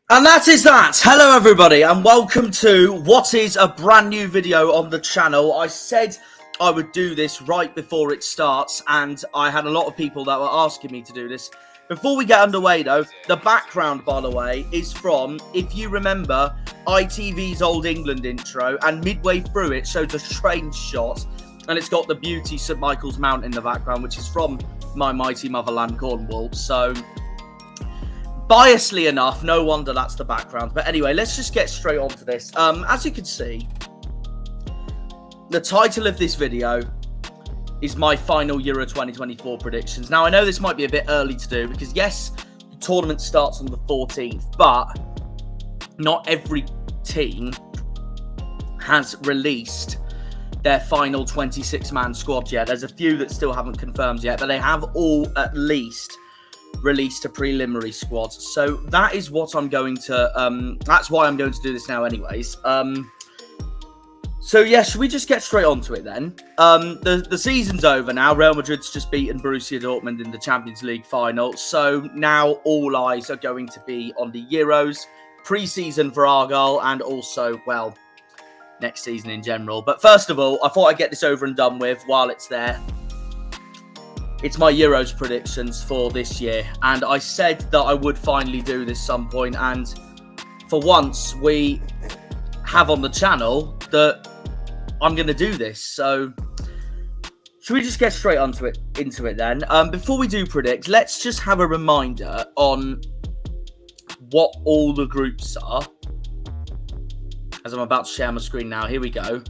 And that is that. Hello everybody and welcome to what is a brand new video on the channel. I said I would do this right before it starts and I had a lot of people that were asking me to do this. Before we get underway though, the background by the way is from, if you remember, ITV's Old England intro, and midway through it shows a train shot and it's got the beauty St Michael's Mount in the background, which is from my mighty motherland Cornwall. So biasly enough, no wonder that's the background. But anyway, let's just get straight on to this. As you can see, the title of this video is my final Euro 2024 predictions. Now, I know this might be a bit early to do because, yes, the tournament starts on the 14th, but not every team has released their final 26-man squad yet. There's a few that still haven't confirmed yet, but they have all at least released a preliminary squad. So that is what I'm going to that's why I'm going to do this now anyways. So yeah, should we just get straight onto it then? The season's over now. Real Madrid's just beaten Borussia Dortmund in the Champions League final, so now all eyes are going to be on the Euros, pre-season for Argyle, and also, well, next season in general. But first of all, I thought I'd get this over and done with while it's there. It's my Euros predictions for this year, and I said that I would finally do this some point, and for once we have on the channel that I'm going to do this. So should we just get straight into it then? Before we do predict, let's just have a reminder on what all the groups are, as I'm about to share my screen now. Here we go.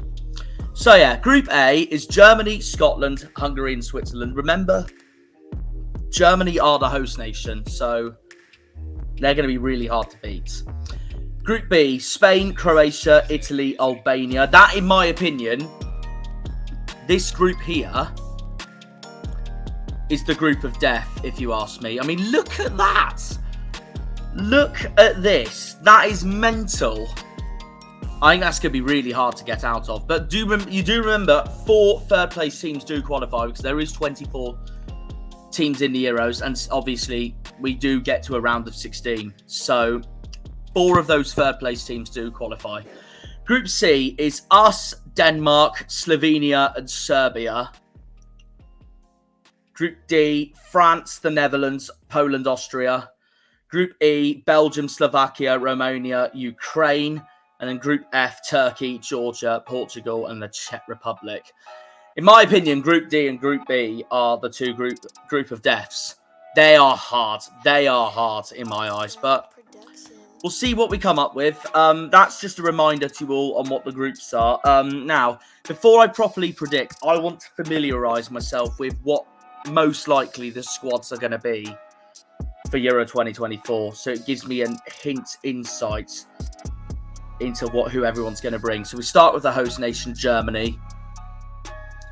So yeah, Group A is Germany, Scotland, Hungary and Switzerland. Remember, Germany are the host nation, so they're going to be really hard to beat. Group B, Spain, Croatia, Italy, Albania. That, in my opinion, this group here is the group of death, if you ask me. I mean, look at that. Look at this. That is mental. I think that's going to be really hard to get out of. But you do remember 4 third-place teams do qualify because there is 24 teams in the Euros. And obviously, we do get to a round of 16. So 4 of those third-place teams do qualify. Group C is us, Denmark, Slovenia and Serbia. Group D, France, the Netherlands, Poland, Austria. Group E, Belgium, Slovakia, Romania, Ukraine. And then Group F, Turkey, Georgia, Portugal, and the Czech Republic. In my opinion, Group D and Group B are the two group of deaths. They are hard. They are hard in my eyes. But we'll see what we come up with. That's just a reminder to you all on what the groups are. Now, before I properly predict, I want to familiarise myself with what most likely the squads are going to be for Euro 2024. So it gives me a insight into who everyone's going to bring. So we start with the host nation, Germany.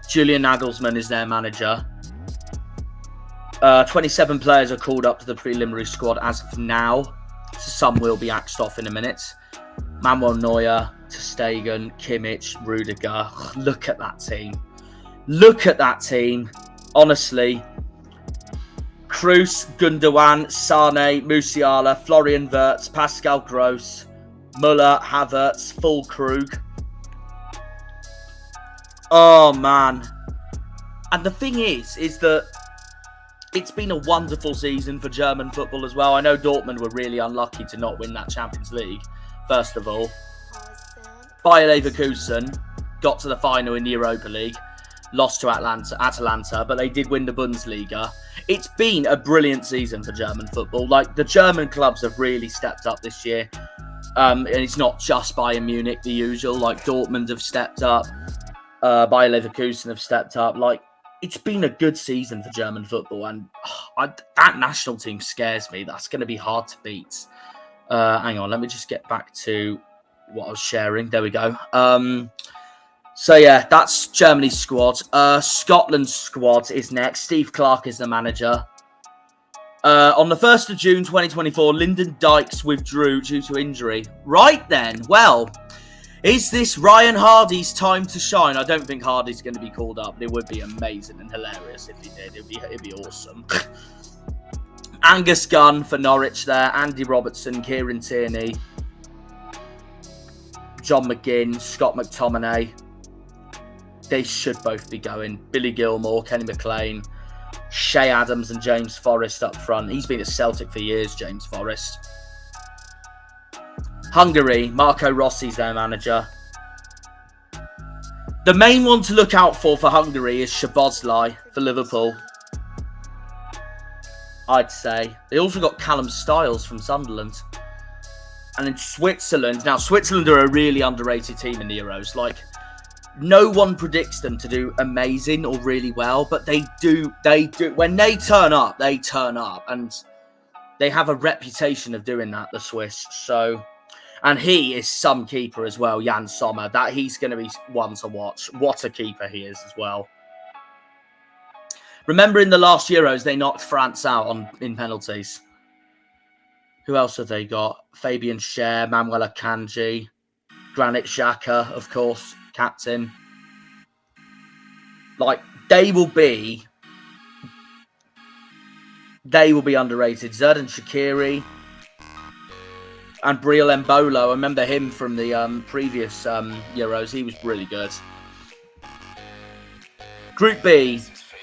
Julian Nagelsmann is their manager. 27 players are called up to the preliminary squad as of now. So some will be axed off in a minute. Manuel Neuer, ter Stegen, Kimmich, Rudiger. Look at that team. Look at that team. Honestly. Kroos, Gundogan, Sane, Musiala, Florian Wirtz, Pascal Gross, Muller, Havertz, Füllkrug. Oh, man. And the thing is that it's been a wonderful season for German football as well. I know Dortmund were really unlucky to not win that Champions League, first of all. Bayer Leverkusen got to the final in the Europa League, lost to Atalanta, but they did win the Bundesliga. It's been a brilliant season for German football. Like, the German clubs have really stepped up this year. And it's not just Bayern Munich, the usual. Like, Dortmund have stepped up. Bayer Leverkusen have stepped up. Like, it's been a good season for German football. And that national team scares me. That's going to be hard to beat. Hang on, let me just get back to what I was sharing. There we go. So, yeah, that's Germany's squad. Scotland's squad is next. Steve Clarke is the manager. On the 1st of June 2024, Lyndon Dykes withdrew due to injury. Right then, well, is this Ryan Hardy's time to shine? I don't think Hardy's going to be called up, but it would be amazing and hilarious if he did. It'd be awesome. Angus Gunn for Norwich there. Andy Robertson, Kieran Tierney, John McGinn, Scott McTominay. They should both be going. Billy Gilmore, Kenny McLean, Shea Adams and James Forrest up front. He's been at Celtic for years, James Forrest. Hungary, Marco Rossi's their manager. The main one to look out for Hungary is Szoboszlai for Liverpool, I'd say. They also got Callum Styles from Sunderland. And in Switzerland, now Switzerland are a really underrated team in the Euros. Like, no one predicts them to do amazing or really well, but they do. When they turn up, and they have a reputation of doing that, the Swiss. So, and he is some keeper as well, Jan Sommer. That he's going to be one to watch. What a keeper he is as well. Remember in the last Euros, they knocked France out in penalties. Who else have they got? Fabian Schär, Manuel Akanji, Granit Xhaka, of course, captain. Like, they will be underrated. Xherdan Shaqiri and Briel Mbolo. I remember him from the previous Euros. He was really good. Group B,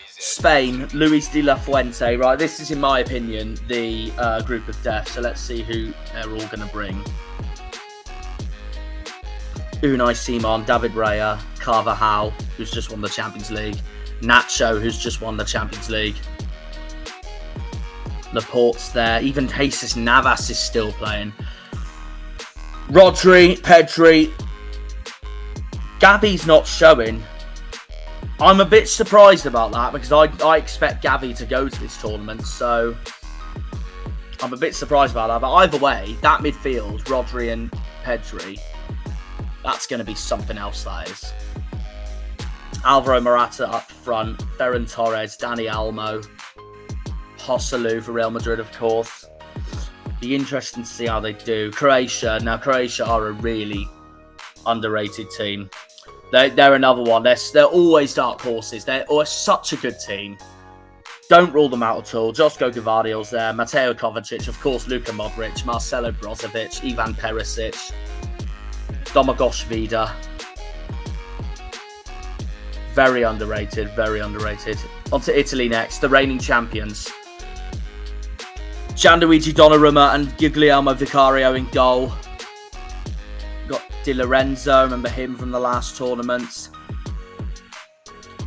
Spain, Luis de la Fuente. Right, this is, in my opinion, the group of death. So let's see who they're all going to bring. Unai Simon, David Raya, Carvajal, who's just won the Champions League. Nacho, who's just won the Champions League. Laporte's there. Even Jesus Navas is still playing. Rodri, Pedri. Gavi's not showing. I'm a bit surprised about that because I expect Gavi to go to this tournament. So I'm a bit surprised about that. But either way, that midfield, Rodri and Pedri, that's going to be something else, that is. Alvaro Morata up front. Ferran Torres, Dani Olmo, Joselu for Real Madrid, of course. Be interesting to see how they do. Croatia. Now, Croatia are a really underrated team. They're another one. They're always dark horses. They're such a good team. Don't rule them out at all. Josko Gvardiol's there. Mateo Kovacic, of course, Luka Modric, Marcelo Brozovic, Ivan Perisic, Domagoj Vida. Very underrated, very underrated. On to Italy next, the reigning champions. Gianluigi Donnarumma and Guglielmo Vicario in goal. Got Di Lorenzo, remember him from the last tournament.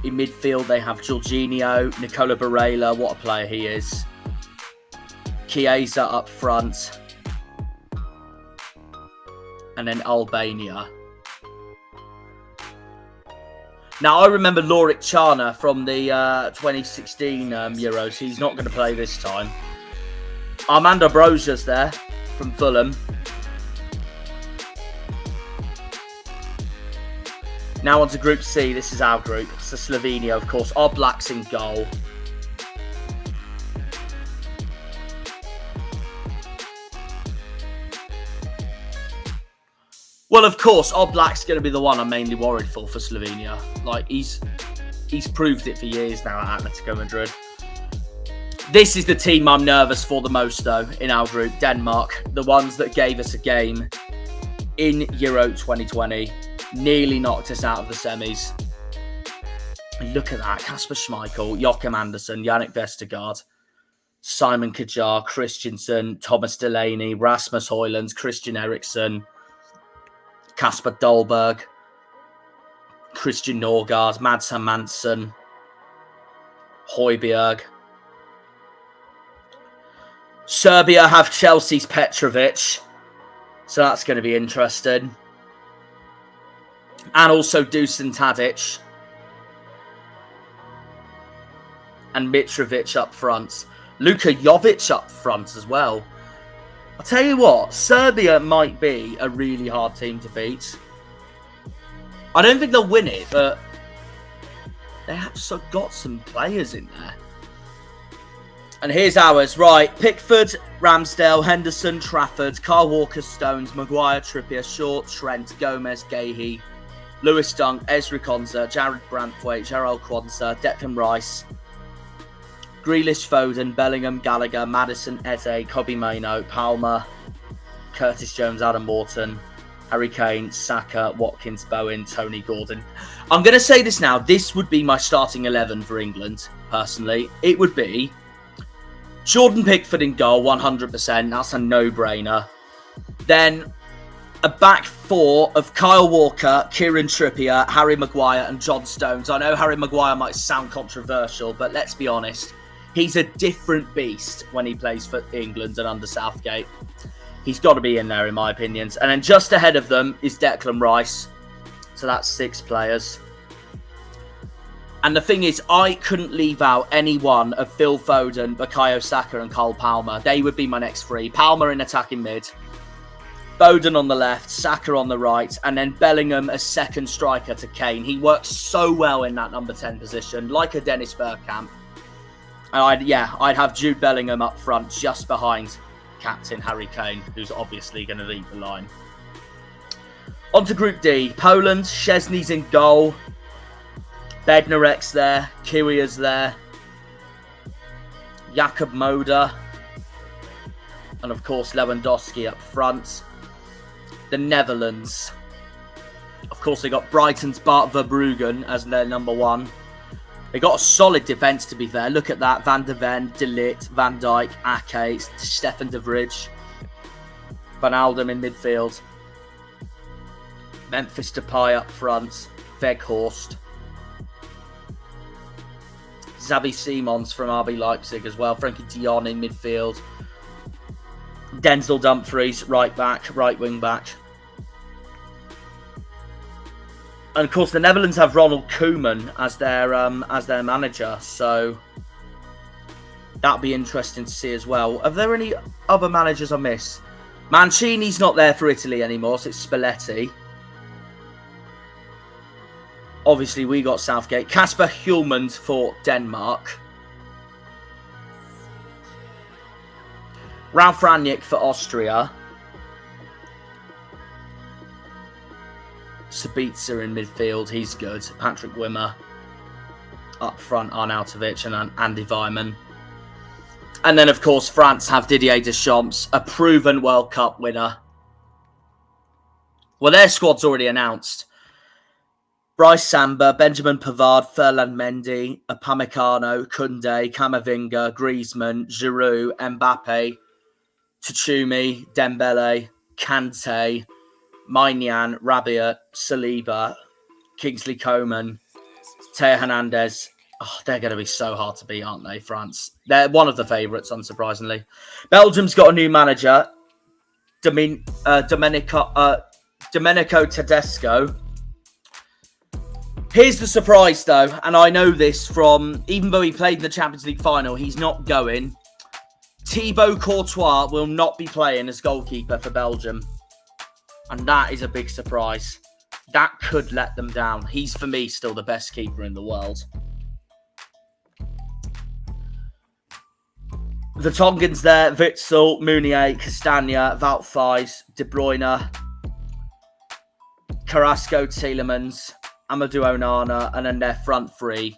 In midfield, they have Jorginho, Nicola Barella, what a player he is. Chiesa up front. And then Albania. Now, I remember Lorik Čana from the 2016 Euros. He's not going to play this time. Armando Broja's there from Fulham. Now on to Group C. This is our group. So Slovenia, of course. Oblak's in goal. Well, of course, Oblak's going to be the one I'm mainly worried for Slovenia. Like, he's proved it for years now at Atletico Madrid. This is the team I'm nervous for the most, though, in our group. Denmark, the ones that gave us a game in Euro 2020. Nearly knocked us out of the semis. Look at that. Kasper Schmeichel, Joachim Andersen, Yannick Vestergaard, Simon Kjaer, Christensen, Thomas Delaney, Rasmus Højlund, Christian Eriksen, Kasper Dolberg, Christian Norgard, Mads Hermansen, Højbjerg. Serbia have Chelsea's Petrovic, so that's going to be interesting. And also Dusan Tadic. And Mitrovic up front. Luka Jovic up front as well. I'll tell you what, Serbia might be a really hard team to beat. I don't think they'll win it, but they have got some players in there. And here's ours. Right, Pickford, Ramsdale, Henderson, Trafford, Kyle Walker, Stones, Maguire, Trippier, Short, Trent, Gomez, Gahey, Lewis Dunk, Ezri Konsa, Jared Brantwaite, Gerald Quansah, Declan Rice, Grealish, Foden, Bellingham, Gallagher, Maddison, Eze, Kobbie Mainoo, Palmer, Curtis Jones, Adam Morton, Harry Kane, Saka, Watkins, Bowen, Tony Gordon. I'm going to say this now. This would be my starting 11 for England, personally. It would be Jordan Pickford in goal, 100%. That's a no-brainer. Then a back four of Kyle Walker, Kieran Trippier, Harry Maguire and John Stones. I know Harry Maguire might sound controversial, but let's be honest. He's a different beast when he plays for England and under Southgate. He's got to be in there, in my opinions. And then just ahead of them is Declan Rice. So that's 6 players. And the thing is, I couldn't leave out any one of Phil Foden, Bukayo Saka and Cole Palmer. They would be my next 3. Palmer in attacking mid. Foden on the left, Saka on the right, and then Bellingham as second striker to Kane. He works so well in that number 10 position, like a Dennis Bergkamp. And I'd have Jude Bellingham up front, just behind captain Harry Kane, who's obviously going to lead the line. On to Group D. Poland, Szczesny's in goal. Bednarek's there, Kyria's there. Jakub Moder. And of course Lewandowski up front. The Netherlands. Of course, they got Brighton's Bart Verbruggen as their number 1. They got a solid defence, to be fair. Look at that. Van de Ven, De Ligt, Van Dijk, Ake, Stefan de Vrij, Van Alden in midfield. Memphis Depay up front. Weghorst. Xavi Simons from RB Leipzig as well. Frankie de Jong in midfield. Denzel Dumfries, right wing back. And of course, the Netherlands have Ronald Koeman as their manager, so that'll be interesting to see as well. Are there any other managers I miss? Mancini's not there for Italy anymore, so it's Spalletti. Obviously, we got Southgate. Kasper Hjulmand for Denmark. Ralf Rangnick for Austria. Sabitzer in midfield, he's good. Patrick Wimmer. Up front, Arnautovic and Andy Weimann. And then, of course, France have Didier Deschamps, a proven World Cup winner. Well, their squad's already announced. Bryce Samba, Benjamin Pavard, Ferland Mendy, Upamecano, Koundé, Camavinga, Griezmann, Giroud, Mbappe, Tchouaméni, Dembele, Kante, Maignan, Rabiot, Saliba, Kingsley Coman, Teo Hernandez. Oh, they're going to be so hard to beat, aren't they, France? They're one of the favourites, unsurprisingly. Belgium's got a new manager, Domenico Tedesco. Here's the surprise, though, and I know this from, even though he played in the Champions League final, he's not going. Thibaut Courtois will not be playing as goalkeeper for Belgium. And that is a big surprise. That could let them down. He's, for me, still the best keeper in the world. The Tongans there, Witsel, Meunier, Castagna, Wout Thijs, De Bruyne, Carrasco, Tielemans, Amadou Onana, and then their front 3,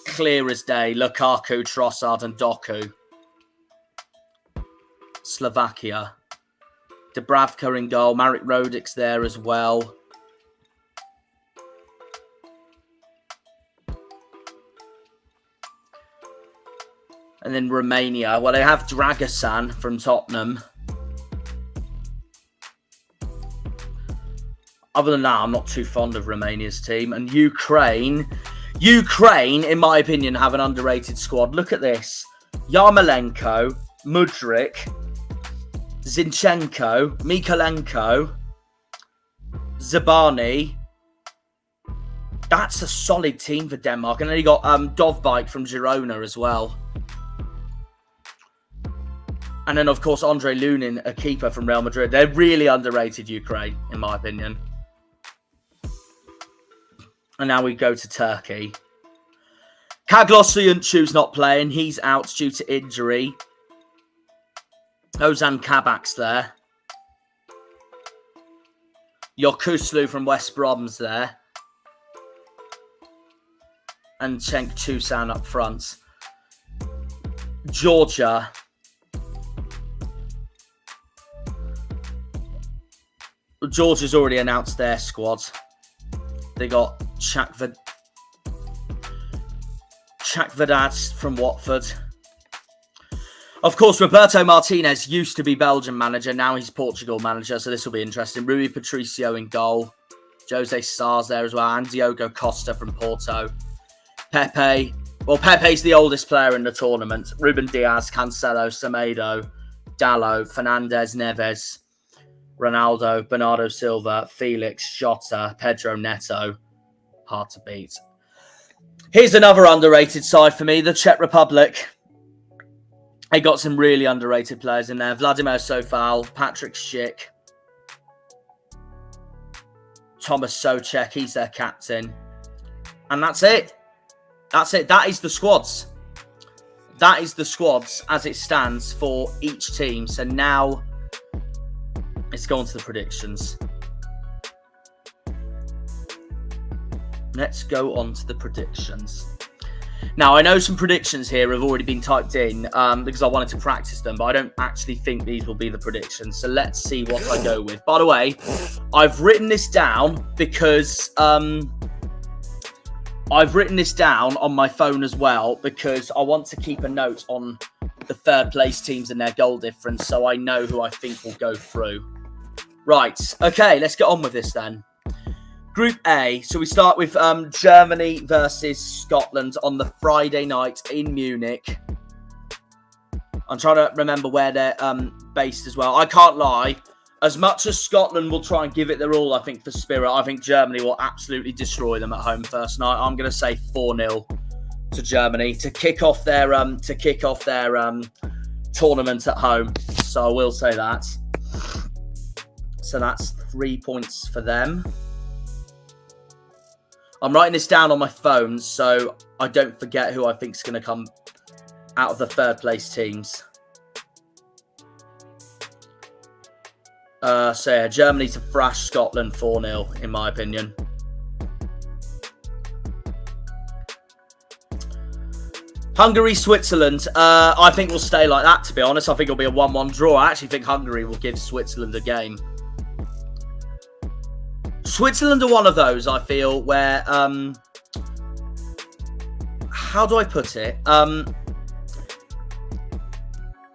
clear as day, Lukaku, Trossard and Doku. Slovakia. Dubravka in goal. Marek Rodik's there as well. And then Romania. Well, they have Dragosan from Tottenham. Other than that, I'm not too fond of Romania's team. And Ukraine, in my opinion, have an underrated squad. Look at this. Yarmolenko, Mudryk, Zinchenko, Mikolenko, Zabani. That's a solid team for Denmark. And then you got Dovbyk from Girona as well. And then, of course, Andre Lunin, a keeper from Real Madrid. They're really underrated, Ukraine, in my opinion. And now we go to Turkey. Kaglos Söyüncü's not playing. He's out due to injury. Ozan Kabak's there. Yokuslu from West Brom's there. And Cenk Tosun up front. Georgia. Georgia's already announced their squad. They got Chakvedad from Watford. Of course, Roberto Martinez used to be Belgian manager. Now he's Portugal manager, so this will be interesting. Rui Patricio in goal. Jose Sar's there as well. And Diogo Costa from Porto. Pepe. Well, Pepe's the oldest player in the tournament. Ruben Diaz, Cancelo, Semedo, Dallo, Fernandez, Neves, Ronaldo, Bernardo Silva, Felix, Jota, Pedro Neto. Hard to beat. Here's another underrated side for me, the Czech Republic. They got some really underrated players in there. Vladimir Sofal, Patrick Schick, Thomas Souček, he's their captain. And that's it. That's it. That is the squads. That is the squads as it stands for each team. So now let's go on to the predictions. Let's go on to the predictions. Now, I know some predictions here have already been typed in because I wanted to practice them, but I don't actually think these will be the predictions. So let's see what I go with. By the way, I've written this down because I've written this down on my phone as well because I want to keep a note on the third place teams and their goal difference so I know who I think will go through. Right. Okay, let's get on with this then. Group A. So we start with Germany versus Scotland on the Friday night in Munich. I'm trying to remember where they're based as well. I can't lie. As much as Scotland will try and give it their all, I think, for spirit, I think Germany will absolutely destroy them at home first night. I'm going to say 4-0 to Germany to kick off their tournament at home. So I will say that. So that's 3 points for them. I'm writing this down on my phone so I don't forget who I think is going to come out of the third place teams. So yeah, Germany to thrash Scotland 4-0 in my opinion. Hungary, Switzerland. I think we'll stay like that, to be honest. I think it'll be a 1-1 draw. I actually think Hungary will give Switzerland a game. Switzerland are one of those, I feel, where... how do I put it?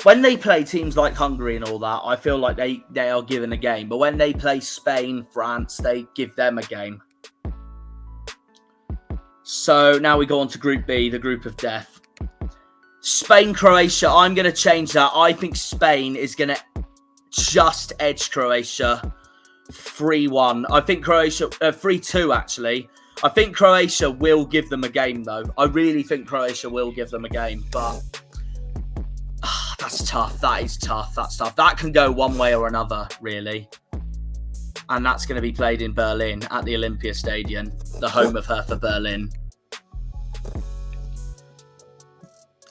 When they play teams like Hungary and all that, I feel like they are given a game. But when they play Spain, France, they give them a game. So now we go on to Group B, the group of death. Spain, Croatia, I'm going to change that. I think Spain is going to just edge Croatia 3-1. I think Croatia, 3-2 actually. I think Croatia will give them a game though. I really think Croatia will give them a game, but that's tough. That is tough. That's tough. That can go one way or another, really. And that's going to be played in Berlin at the Olympia Stadium, the home of Hertha Berlin.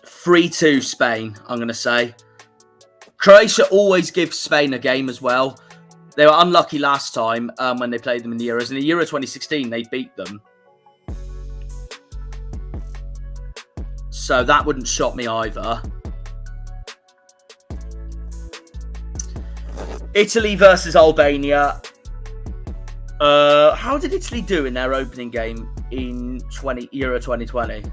3-2 Spain, I'm going to say. Croatia always gives Spain a game as well. They were unlucky last time when they played them in the Euros. In the Euro 2016, they beat them. So that wouldn't shock me either. Italy versus Albania. How did Italy do in their opening game in Euro 2020?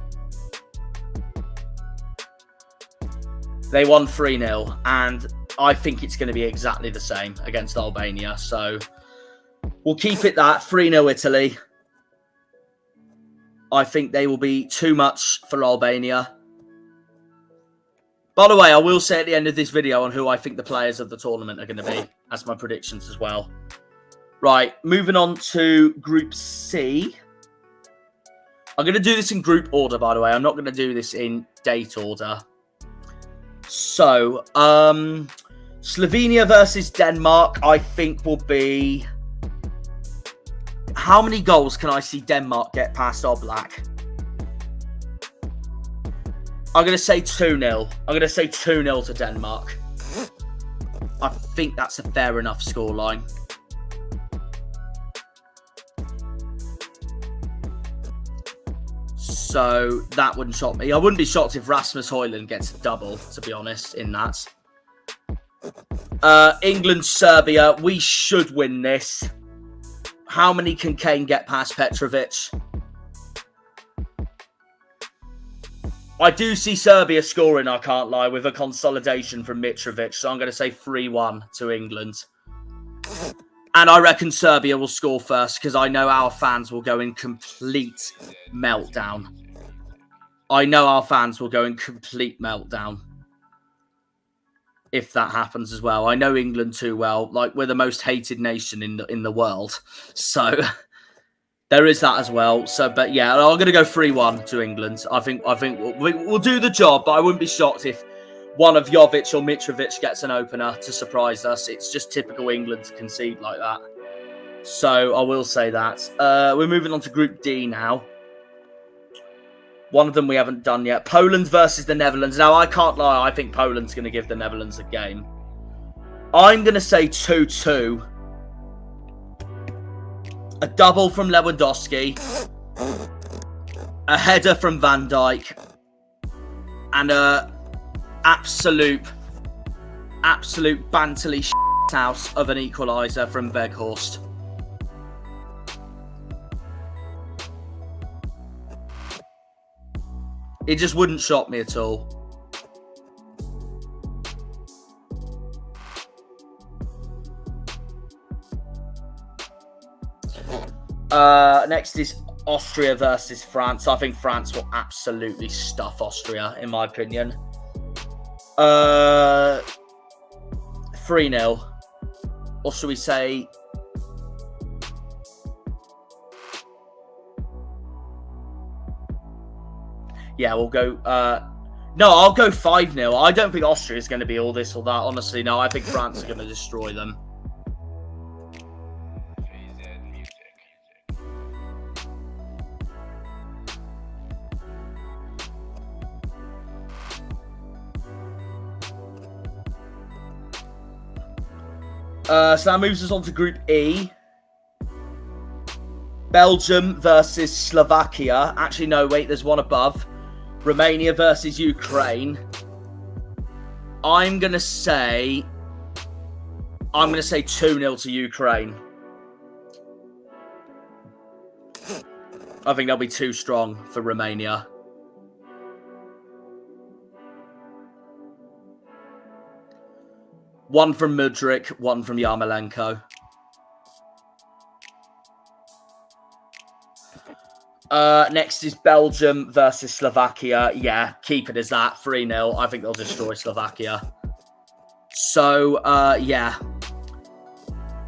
They won 3-0, and I think it's going to be exactly the same against Albania. So we'll keep it that 3-0 Italy. I think they will be too much for Albania. By the way, I will say at the end of this video on who I think the players of the tournament are going to be as my predictions as well. Right, moving on to Group C. I'm going to do this in group order, by the way. I'm not going to do this in date order. So, Slovenia versus Denmark, I think will be... How many goals can I see Denmark get past Oblak? I'm going to say 2-0. I'm going to say 2-0 to Denmark. I think that's a fair enough scoreline. So that wouldn't shock me. I wouldn't be shocked if Rasmus Højlund gets a double, to be honest, in that. England, Serbia. We should win this. How many can Kane get past Petrovic? I do see Serbia scoring, I can't lie, with a consolidation from Mitrovic. So I'm going to say 3-1 to England. And I reckon Serbia will score first because I know our fans will go in complete meltdown. I know our fans will go in complete meltdown if that happens as well. I know England too well. Like, we're the most hated nation in the world. So there is that as well. So, but yeah, I'm going to go 3-1 to England. I think we'll do the job, but I wouldn't be shocked if one of Jovic or Mitrovic gets an opener to surprise us. It's just typical England to concede like that. So I will say that. We're moving on to Group D now. One of them we haven't done yet. Poland versus the Netherlands. Now, I can't lie. I think Poland's going to give the Netherlands a game. I'm going to say 2-2. A double from Lewandowski. A header from Van Dijk. And a absolute banterly house of an equaliser from Weghorst. It just wouldn't shock me at all. Next is Austria versus France. I think France will absolutely stuff Austria, in my opinion. 3-0. Or should we say... Yeah, we'll go... No, I'll go 5-0. I don't think Austria is going to be all this or that. Honestly, no. I think France are going to destroy them. So that moves us on to Group E. Belgium versus Slovakia. Actually, no, wait, there's one above. Romania versus Ukraine. I'm going to say 2-0 to Ukraine. I think they'll be too strong for Romania. One from Mudryk, one from Yarmolenko. Next is Belgium versus Slovakia. Yeah, keep it as that. 3-0. I think they'll destroy Slovakia. So, yeah.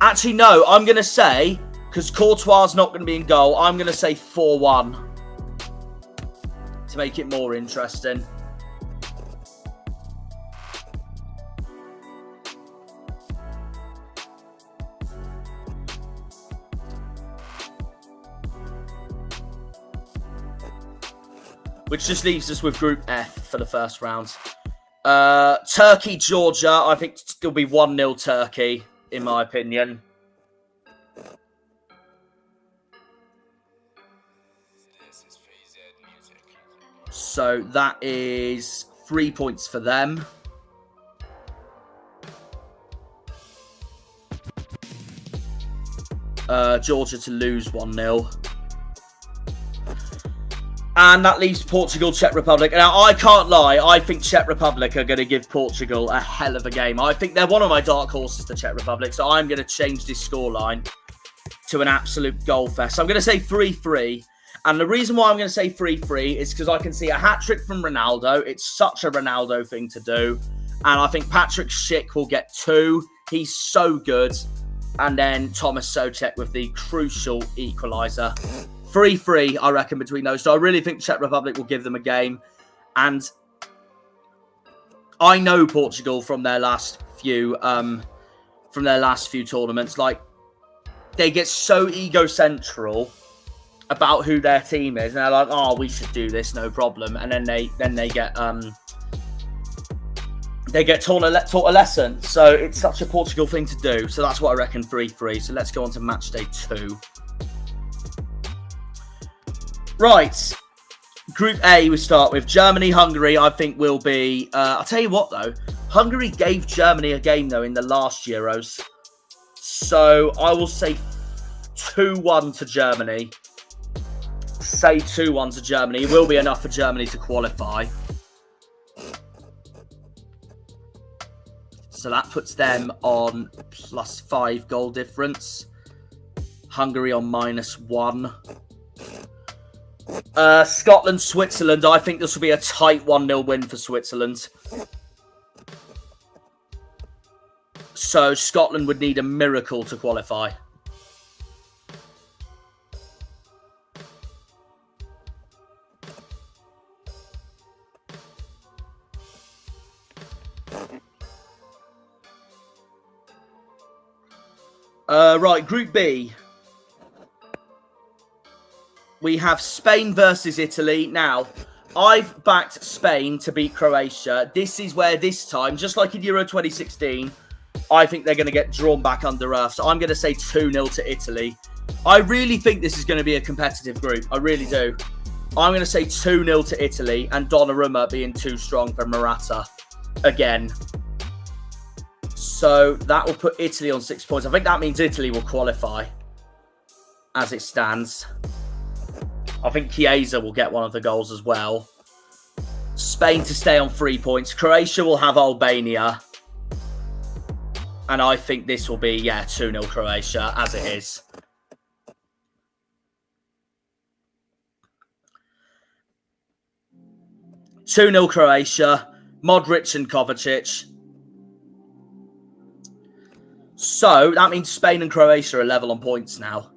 Actually, no. I'm going to say, because Courtois is not going to be in goal, I'm going to say 4-1. To make it more interesting. Which just leaves us with Group F for the first round. Turkey, Georgia. I think it'll be 1-0 Turkey, in my opinion. So that is 3 points for them. Georgia to lose 1-0. And that leaves Portugal, Czech Republic. Now, I can't lie. I think Czech Republic are going to give Portugal a hell of a game. I think they're one of my dark horses, the Czech Republic. So I'm going to change this scoreline to an absolute goal fest. I'm going to say 3-3. And the reason why I'm going to say 3-3 is because I can see a hat-trick from Ronaldo. It's such a Ronaldo thing to do. And I think Patrick Schick will get 2. He's so good. And then Thomas Souček with the crucial equaliser. 3-3, I reckon, between those. So I really think Czech Republic will give them a game. And I know Portugal from their last few tournaments. Like, they get so egocentral about who their team is, and they're like, "Oh, we should do this, no problem." And then they get taught a lesson. So it's such a Portugal thing to do. So that's what I reckon. 3-3. So let's go on to match day 2. Right, Group A, we start with Germany, Hungary. I think will be. I'll tell you what, though. Hungary gave Germany a game, though, in the last Euros. So I will say 2-1 to Germany. Say 2-1 to Germany. It will be enough for Germany to qualify. So that puts them on +5 goal difference. Hungary on -1. Scotland, Switzerland. I think this will be a tight 1-0 win for Switzerland. So Scotland would need a miracle to qualify. Right, Group B. We have Spain versus Italy. Now, I've backed Spain to beat Croatia. This is where this time, just like in Euro 2016, I think they're going to get drawn back under earth. So I'm going to say 2-0 to Italy. I really think this is going to be a competitive group. I really do. I'm going to say 2-0 to Italy, and Donnarumma being too strong for Morata again. So that will put Italy on 6 points. I think that means Italy will qualify as it stands. I think Chiesa will get one of the goals as well. Spain to stay on 3 points. Croatia will have Albania. And I think this will be, 2-0 Croatia, as it is. (2-0 Croatia. Modric and Kovacic. So, that means Spain and Croatia are level on points now.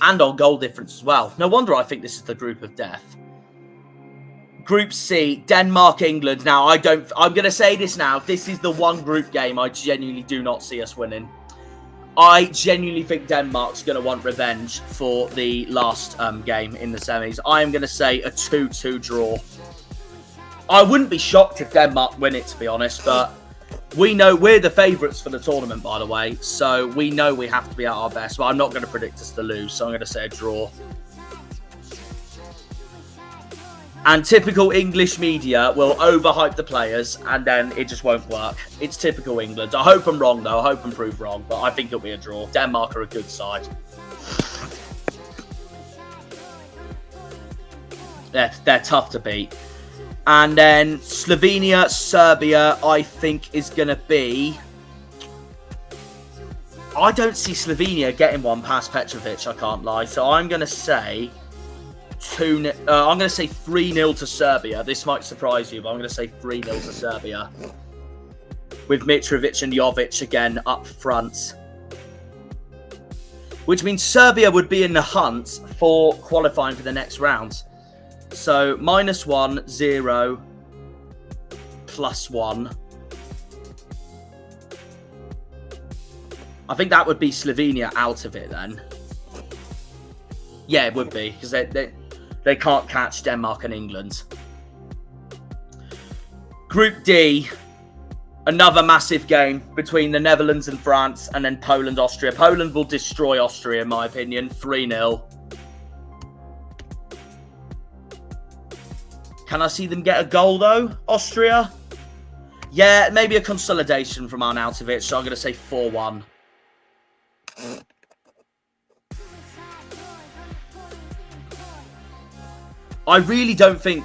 And on goal difference as well. No wonder I think this is the group of death. Group C, Denmark, England. Now, I'm going to say this now. This is the one group game I genuinely do not see us winning. I genuinely think Denmark's going to want revenge for the last game in the semis. I am going to say a 2-2 draw. I wouldn't be shocked if Denmark win it, to be honest, but we know we're the favourites for the tournament, by the way, so we know we have to be at our best, but I'm not going to predict us to lose, so I'm going to say a draw. And typical English media will overhype the players, and then it just won't work. It's typical England. I hope I'm wrong, though. I hope I'm proved wrong, but I think it'll be a draw. Denmark are a good side. They're tough to beat. And then Slovenia, Serbia, I think is going to be... I don't see Slovenia getting one past Petrovic, I can't lie. So I'm going to say... I'm going to say 3-0 to Serbia. This might surprise you, but I'm going to say 3-0 to Serbia. With Mitrovic and Jovic again up front. Which means Serbia would be in the hunt for qualifying for the next round. So, -1, 0, +1. I think that would be Slovenia out of it then. Yeah, it would be, because they can't catch Denmark and England. Group D, another massive game between the Netherlands and France, and then Poland, Austria. Poland will destroy Austria, in my opinion, 3-0. Can I see them get a goal, though? Austria? Yeah, maybe a consolidation from Arnautovic, so I'm going to say 4-1. I really don't think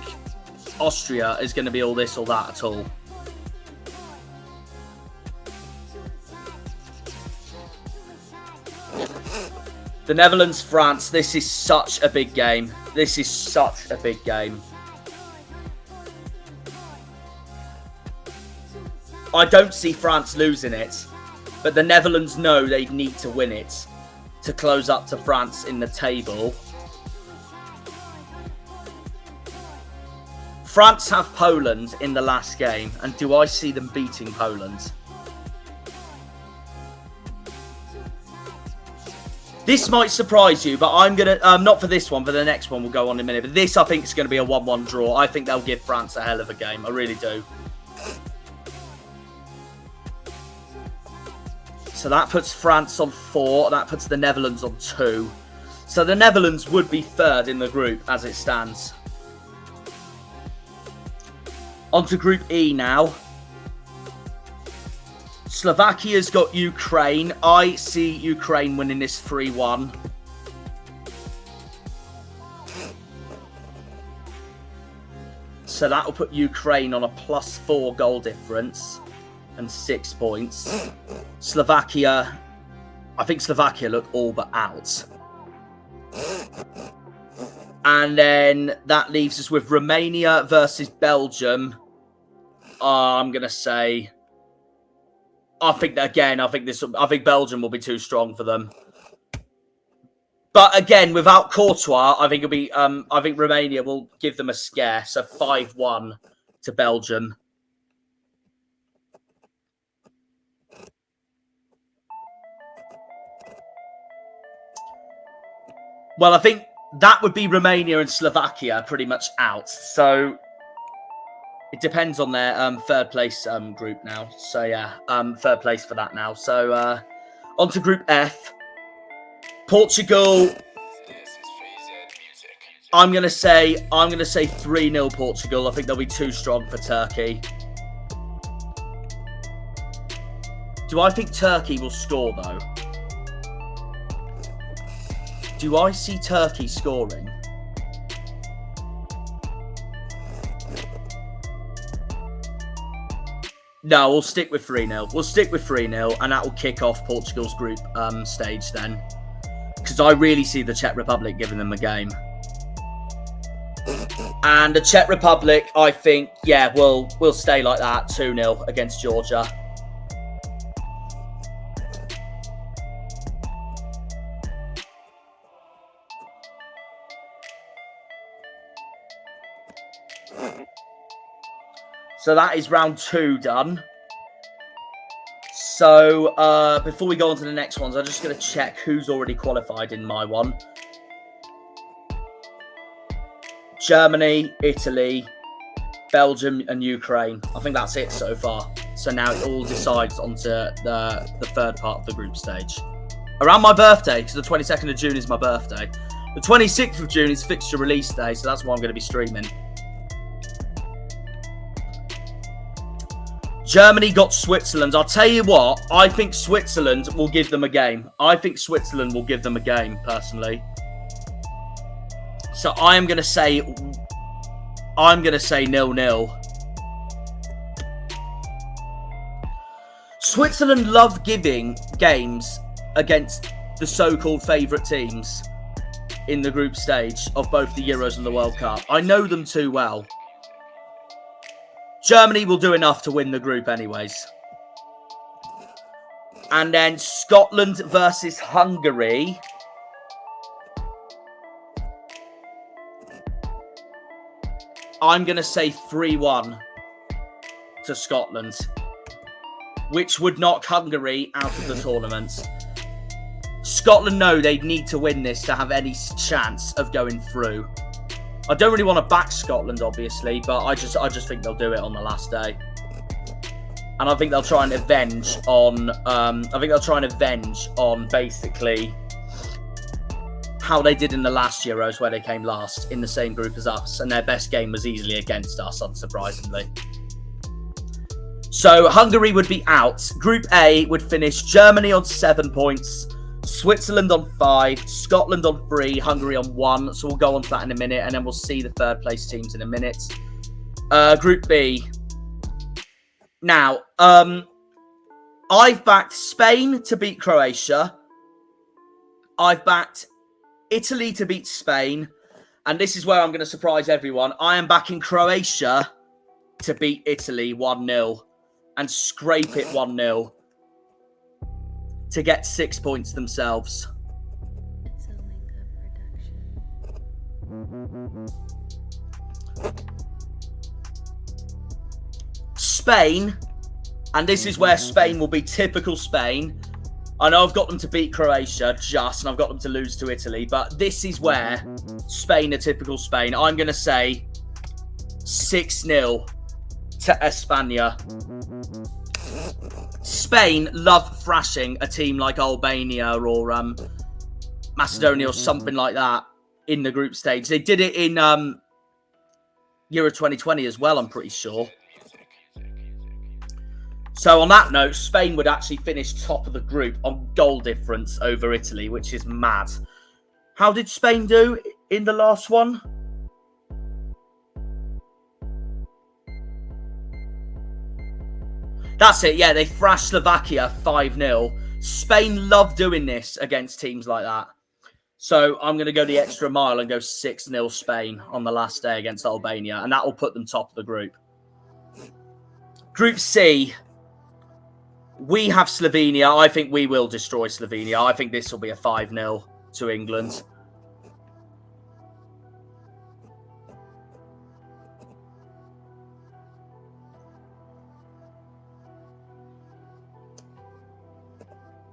Austria is going to be all this or that at all. The Netherlands, France, this is such a big game. This is such a big game. I don't see France losing it, but the Netherlands know they need to win it to close up to France in the table. France have Poland in the last game, and do I see them beating Poland? This might surprise you, but I'm going to... not for this one, for the next one we'll go on in a minute. But this, I think, is going to be a 1-1 draw. I think they'll give France a hell of a game. I really do. So that puts France on 4. That puts the Netherlands on 2. So the Netherlands would be third in the group as it stands. On to Group E now. Slovakia's got Ukraine. I see Ukraine winning this 3-1. So that will put Ukraine on a +4 goal difference and 6 points. Slovakia, I think Slovakia look all but out. And then that leaves us with Romania versus Belgium. I'm going to say, I think Belgium will be too strong for them. But again, without Courtois, I think Romania will give them a scare. So 5-1 to Belgium. Well, I think that would be Romania and Slovakia pretty much out. So it depends on their third place group now. So yeah, third place for that now. So on to Group F. Portugal. I'm gonna say 3-0 Portugal. I think they'll be too strong for Turkey. Do I think Turkey will score though? Do I see Turkey scoring? No, we'll stick with 3-0. We'll stick with 3-0, and that will kick off Portugal's group stage then. Because I really see the Czech Republic giving them a game. And the Czech Republic, I think, yeah, will stay like that, 2-0 against Georgia. So that is round 2 done. So before we go on to the next ones, I'm just going to check who's already qualified in my one. Germany, Italy, Belgium and Ukraine. I think that's it so far. So now it all decides onto the third part of the group stage. Around my birthday, because the 22nd of June is my birthday. The 26th of June is fixture release day, so that's why I'm going to be streaming. Germany got Switzerland. I'll tell you what, I think Switzerland will give them a game. I think Switzerland will give them a game, personally. So I'm going to say 0-0. Switzerland love giving games against the so-called favourite teams in the group stage of both the Euros and the World Cup. I know them too well. Germany will do enough to win the group anyways. And then Scotland versus Hungary. I'm going to say 3-1 to Scotland, which would knock Hungary out of the tournament. Scotland know they need to win this to have any chance of going through. I don't really want to back Scotland, obviously, but I just think they'll do it on the last day, and I think they'll try and avenge on. Basically how they did in the last Euros, where they came last in the same group as us, and their best game was easily against us, unsurprisingly. So Hungary would be out. Group A would finish Germany on 7 points. Switzerland on 5, Scotland on 3, Hungary on 1. So we'll go on to that in a minute, and then we'll see the third place teams in a minute. Group B. Now, I've backed Spain to beat Croatia. I've backed Italy to beat Spain. And this is where I'm going to surprise everyone. I am backing Croatia to beat Italy 1-0 and scrape it 1-0. To get 6 points themselves. It's a production. Spain, and this is where Spain will be typical Spain. I know I've got them to beat Croatia and I've got them to lose to Italy, but this is where Spain are typical Spain. I'm going to say 6-0 to España. Spain love thrashing a team like Albania or Macedonia or something like that in the group stage. They did it in Euro 2020 as well, I'm pretty sure. So on that note, Spain would actually finish top of the group on goal difference over Italy, which is mad. How did Spain do in the last one? That's it, yeah, they thrashed Slovakia 5-0. Spain love doing this against teams like that. So I'm going to go the extra mile and go 6-0 Spain on the last day against Albania, and that will put them top of the group. Group C, we have Slovenia. I think we will destroy Slovenia. I think this will be a 5-0 to England.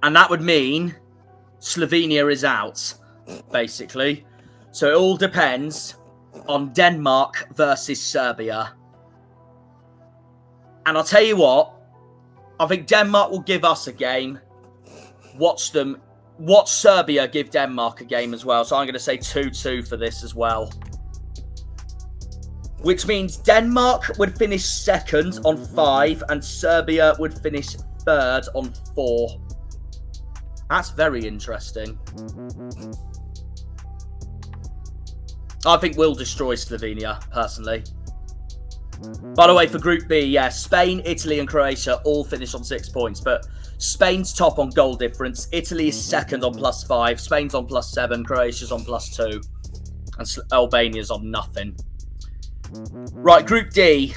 And that would mean Slovenia is out, basically. So it all depends on Denmark versus Serbia. And I'll tell you what, I think Denmark will give us a game. Watch Serbia give Denmark a game as well. So I'm going to say 2-2 for this as well. Which means Denmark would finish second on 5 and Serbia would finish third on 4. That's very interesting. I think we'll destroy Slovenia, personally. By the way, for Group B, yeah, Spain, Italy and Croatia all finish on 6 points, but Spain's top on goal difference. Italy is second on +5. Spain's on +7. Croatia's on +2. And Albania's on nothing. Right, Group D.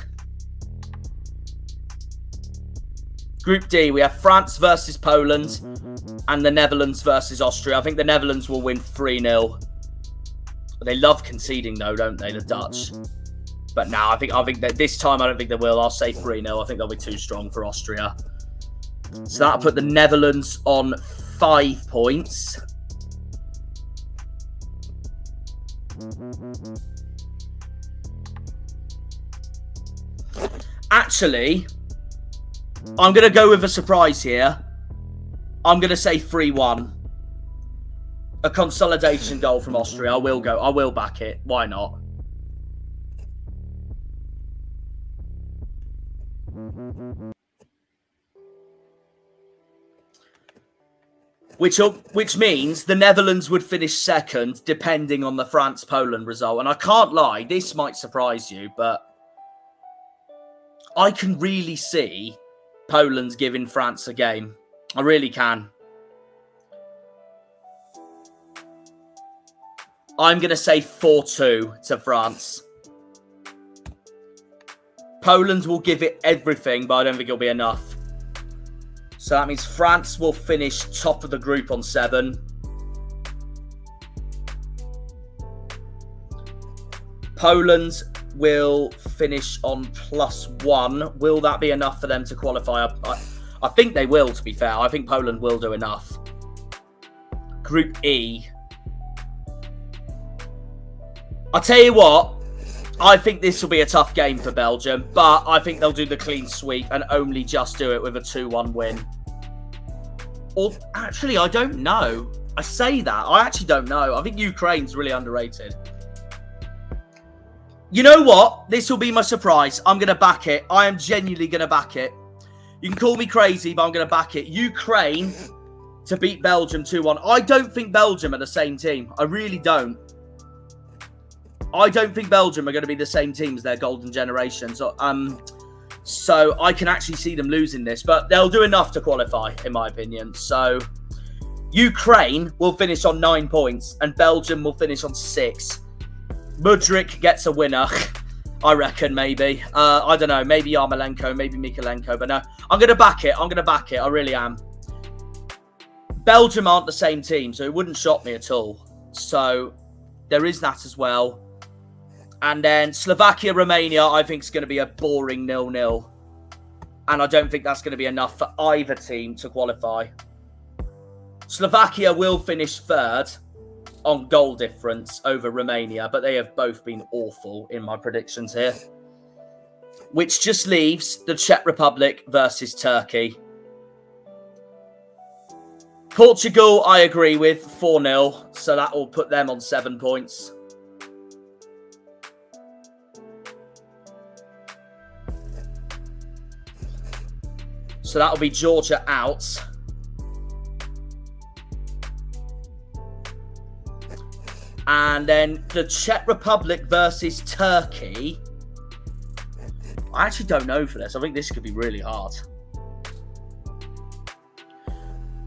Group D, we have France versus Poland and the Netherlands versus Austria. I think the Netherlands will win 3-0. They love conceding though, don't they, the Dutch? But now I think that this time I don't think they will. I'll say 3-0. I think they'll be too strong for Austria. So that'll put the Netherlands on 5 points. Actually, I'm going to go with a surprise here. I'm going to say 3-1. A consolidation goal from Austria. I will back it. Why not? Which means the Netherlands would finish second, depending on the France-Poland result. And I can't lie, this might surprise you, but I can really see Poland's giving France a game. I really can. I'm going to say 4-2 to France. Poland will give it everything, but I don't think it'll be enough. So that means France will finish top of the group on 7. Poland will finish on +1. Will that be enough for them to qualify? I think they will, to be fair. I think Poland will do enough. Group E. I'll tell you what. I think this will be a tough game for Belgium, but I think they'll do the clean sweep and only just do it with a 2-1 win. Or actually, I don't know. I say that. I actually don't know. I think Ukraine's really underrated. You know what? This will be my surprise. I'm going to back it. I am genuinely going to back it. You can call me crazy, but I'm going to back it. Ukraine to beat Belgium 2-1. I don't think Belgium are the same team. I really don't. I don't think Belgium are going to be the same team as their golden generation. So I can actually see them losing this. But they'll do enough to qualify, in my opinion. So Ukraine will finish on 9 points and Belgium will finish on 6. Mudryk gets a winner, I reckon, maybe. I don't know. Maybe Yarmolenko, maybe Mikolenko. But no, I'm going to back it. I'm going to back it. I really am. Belgium aren't the same team, so it wouldn't shock me at all. So there is that as well. And then Slovakia, Romania, I think is going to be a boring 0-0. And I don't think that's going to be enough for either team to qualify. Slovakia will finish third on goal difference over Romania, but they have both been awful in my predictions here. Which just leaves the Czech Republic versus Turkey. Portugal, I agree with, 4-0. So that will put them on 7 points. So that will be Georgia out. And then the Czech Republic versus Turkey. I actually don't know for this. I think this could be really hard.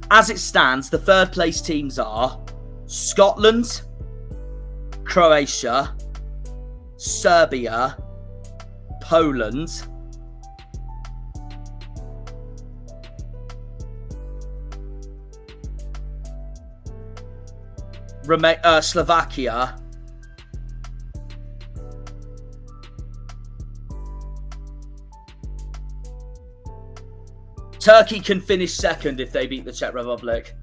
As it stands, the third place teams are Scotland, Croatia, Serbia, Poland, Slovakia, Turkey can finish second if they beat the Czech Republic.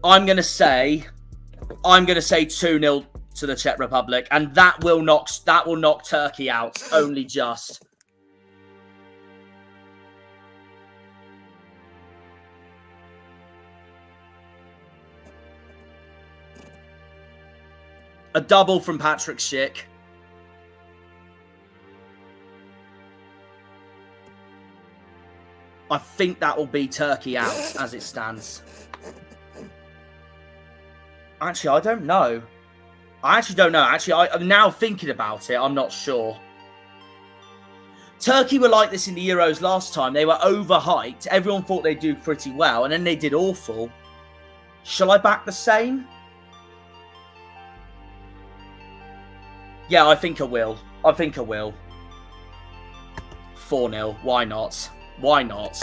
I'm gonna say 2-0 to the Czech Republic, and that will knock Turkey out, only just. A double from Patrick Schick. I think that will be Turkey out as it stands. Actually, I don't know. Actually, I'm now thinking about it. I'm not sure. Turkey were like this in the Euros last time. They were overhyped. Everyone thought they'd do pretty well, and then they did awful. Shall I back the same? Yeah, I think I will. 4-0. Why not? Why not?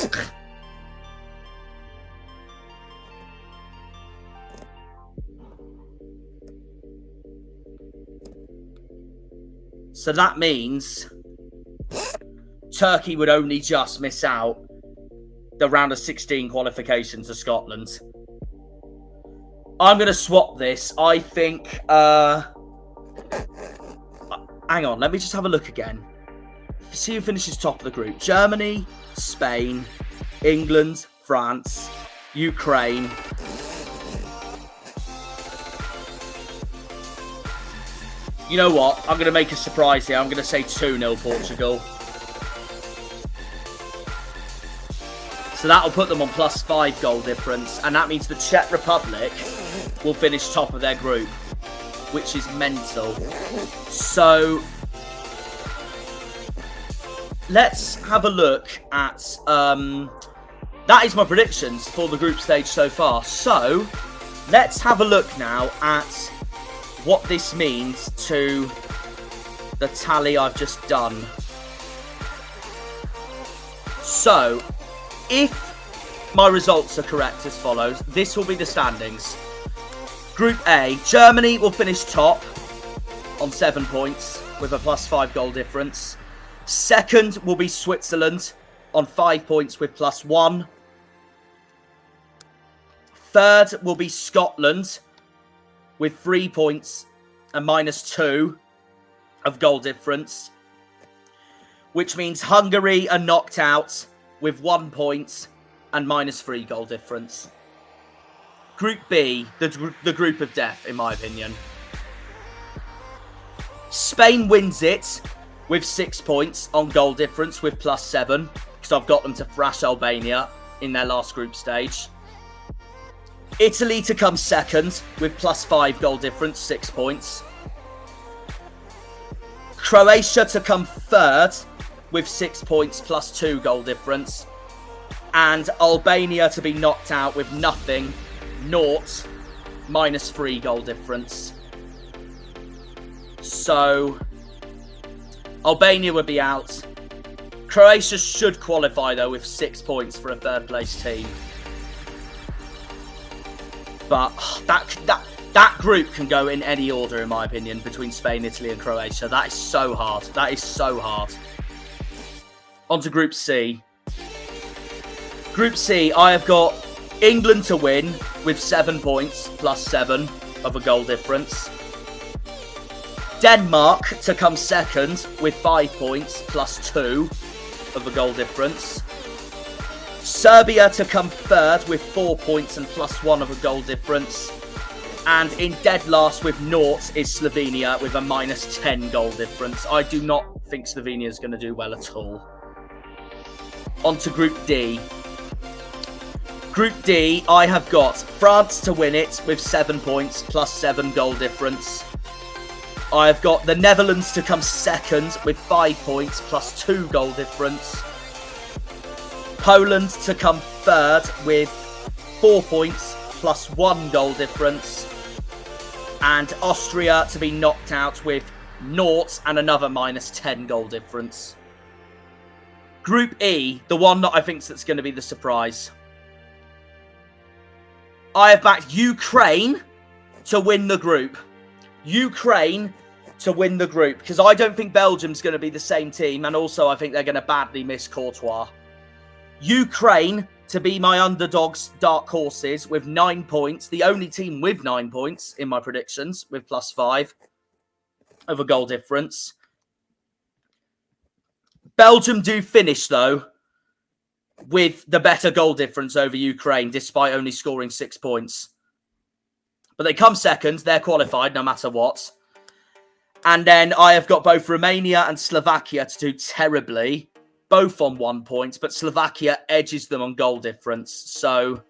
So that means Turkey would only just miss out the round of 16 qualification to Scotland. I'm going to swap this. I think... hang on, let me just have a look again. See who finishes top of the group. Germany, Spain, England, France, Ukraine. You know what? I'm going to make a surprise here. I'm going to say 2-0 Portugal. So that'll put them on +5 goal difference. And that means the Czech Republic will finish top of their group, which is mental. So let's have a look at... that is my predictions for the group stage so far. So let's have a look now at what this means to the tally I've just done. So if my results are correct as follows, this will be the standings. Group A, Germany will finish top on 7 points with a +5 goal difference. Second will be Switzerland on 5 points with +1. Third will be Scotland with 3 points and -2 of goal difference, which means Hungary are knocked out with 1 point and -3 goal difference. Group B, the group of death, in my opinion. Spain wins it with 6 points on goal difference with +7, because I've got them to thrash Albania in their last group stage. Italy to come second with +5 goal difference, 6 points. Croatia to come third with 6 points +2 goal difference. And Albania to be knocked out with nothing, 0, -3 goal difference. So Albania would be out. Croatia should qualify though with 6 points for a third place team. But that group can go in any order, in my opinion, between Spain, Italy and Croatia. That is so hard. That is so hard. On to Group C. Group C, I have got England to win with 7 points +7 of a goal difference. Denmark to come second with 5 points +2 of a goal difference. Serbia to come third with 4 points and +1 of a goal difference. And in dead last with naught is Slovenia with a -10 goal difference. I do not think Slovenia is going to do well at all. On to Group D. Group D, I have got France to win it with 7 points, +7 goal difference. I have got the Netherlands to come second with 5 points, +2 goal difference. Poland to come third with 4 points, +1 goal difference. And Austria to be knocked out with naught and another -10 goal difference. Group E, the one that I think that's going to be the surprise. I have backed Ukraine to win the group. Ukraine to win the group. Because I don't think Belgium's going to be the same team. And also I think they're going to badly miss Courtois. Ukraine to be my underdogs, dark horses, with 9 points. The only team with 9 points in my predictions, with +5 of a goal difference. Belgium do finish, though, with the better goal difference over Ukraine, despite only scoring 6 points. But they come second. They're qualified, no matter what. And then I have got both Romania and Slovakia to do terribly. Both on 1 point, but Slovakia edges them on goal difference. So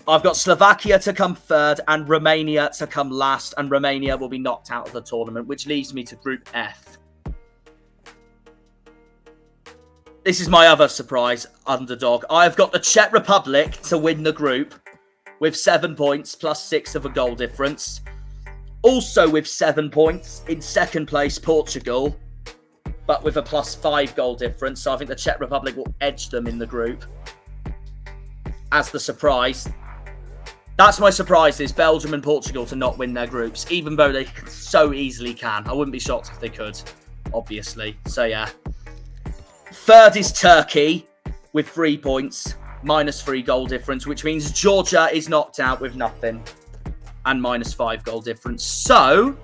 I've got Slovakia to come third and Romania to come last, and Romania will be knocked out of the tournament, which leaves me to Group F. This is my other surprise underdog. I've got the Czech Republic to win the group with 7 points, +6 of a goal difference. Also with 7 points, in second place, Portugal, but with a +5 goal difference. So I think the Czech Republic will edge them in the group as the surprise. That's my surprise, is Belgium and Portugal to not win their groups, even though they so easily can. I wouldn't be shocked if they could, obviously. So yeah. Third is Turkey with 3 points, -3 goal difference, which means Georgia is knocked out with nothing and -5 goal difference. So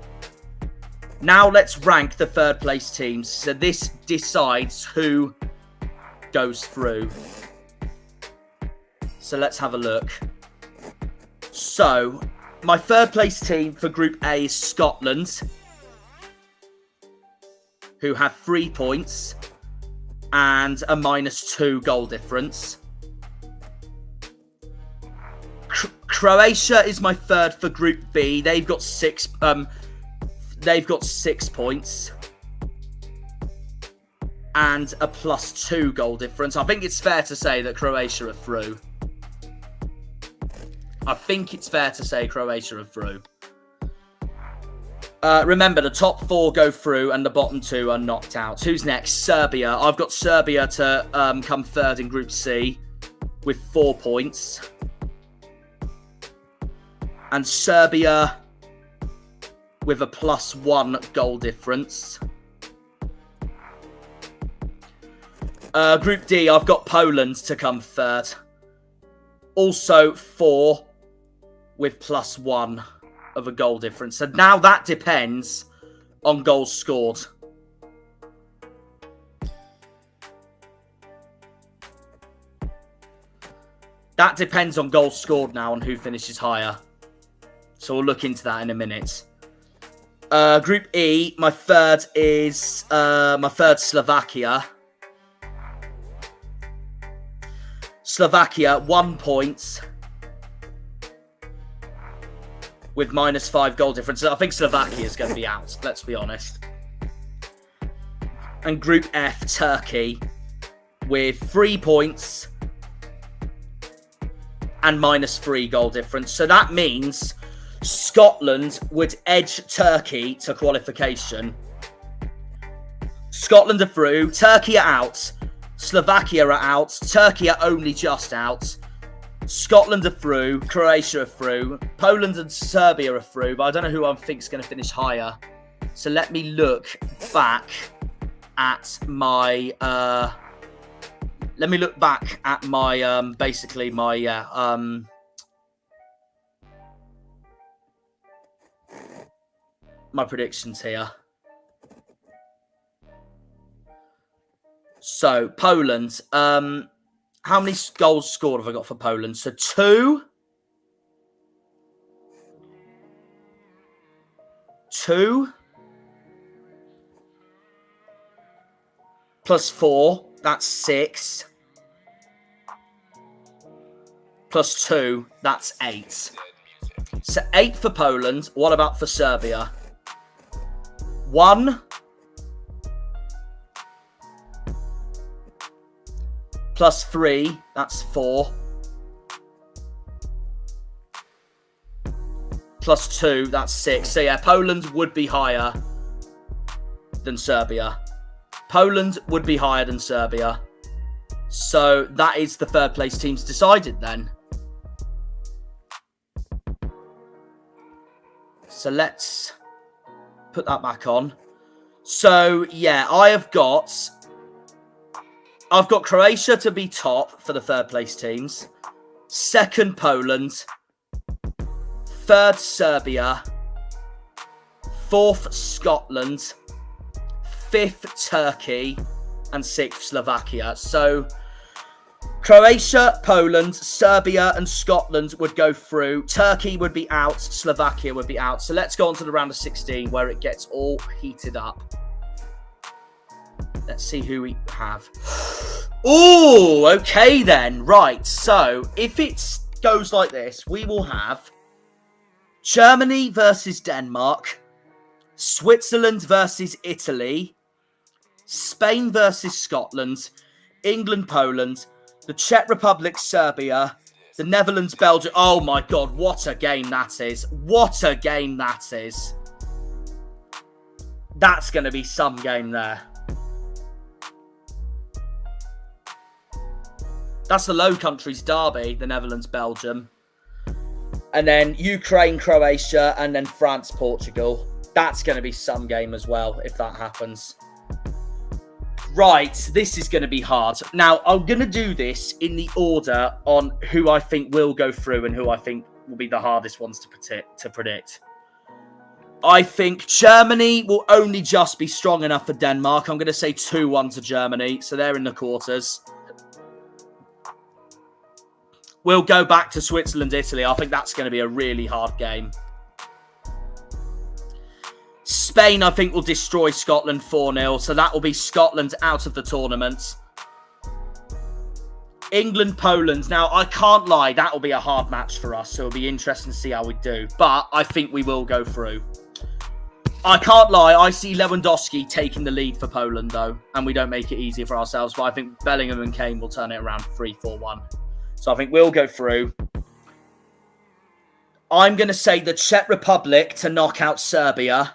now let's rank the third place teams. So this decides who goes through. So let's have a look. So my third place team for Group A is Scotland, who have 3 points and a -2 goal difference. Croatia is my third for Group B. They've got 6 points and a +2 goal difference. I think it's fair to say that Croatia are through. Remember, the top 4 go through and the bottom 2 are knocked out. Who's next? Serbia. I've got Serbia to come third in Group C with 4 points. And Serbia with a +1 goal difference. Group D, I've got Poland to come third. Also 4 with +1 of a goal difference. So now that depends on goals scored. That depends on goals scored now on who finishes higher. So we'll look into that in a minute. Group E, my third is Slovakia. Slovakia, 1 point with -5 goal difference. I think Slovakia is going to be out, let's be honest. And Group F, Turkey, with 3 points and -3 goal difference. So that means Scotland would edge Turkey to qualification. Scotland are through, Turkey are out, Slovakia are out, Turkey are only just out, Scotland are through, Croatia are through, Poland and Serbia are through, but I don't know who I think is going to finish higher. So let me look back at my my predictions here. So Poland, How many goals scored have I got for Poland? So 2. 2 plus 4, that's 6. Plus 2, that's 8. So 8 for Poland. What about for Serbia? 1 plus 3, that's 4. Plus 2, that's 6. So yeah, Poland would be higher than Serbia. Poland would be higher than Serbia. So that is the third place teams decided then. So let's put that back on. So yeah, I've got Croatia to be top for the third place teams. Second, Poland. Third, Serbia. Fourth, Scotland. Fifth, Turkey. And sixth, Slovakia. So Croatia, Poland, Serbia and Scotland would go through. Turkey would be out. Slovakia would be out. So let's go on to the round of 16 where it gets all heated up. Let's see who we have. Oh, okay then. Right. So if it goes like this, we will have Germany versus Denmark, Switzerland versus Italy, Spain versus Scotland, England, Poland, the Czech Republic, Serbia, the Netherlands, Belgium. Oh my God, what a game that is. What a game that is. That's going to be some game there. That's the Low Countries derby, the Netherlands, Belgium. And then Ukraine, Croatia, and then France, Portugal. That's going to be some game as well, if that happens. Right, this is going to be hard. Now, I'm going to do this in the order on who I think will go through and who I think will be the hardest ones to predict. I think Germany will only just be strong enough for Denmark. I'm going to say 2-1 to Germany, so they're in the quarters. We'll go back to Switzerland, Italy. I think that's going to be a really hard game. Spain, I think, will destroy Scotland 4-0. So that will be Scotland out of the tournament. England, Poland. Now, I can't lie. That will be a hard match for us. So it'll be interesting to see how we do. But I think we will go through. I can't lie. I see Lewandowski taking the lead for Poland, though. And we don't make it easier for ourselves. But I think Bellingham and Kane will turn it around 3-4-1. So I think we'll go through. I'm going to say the Czech Republic to knock out Serbia.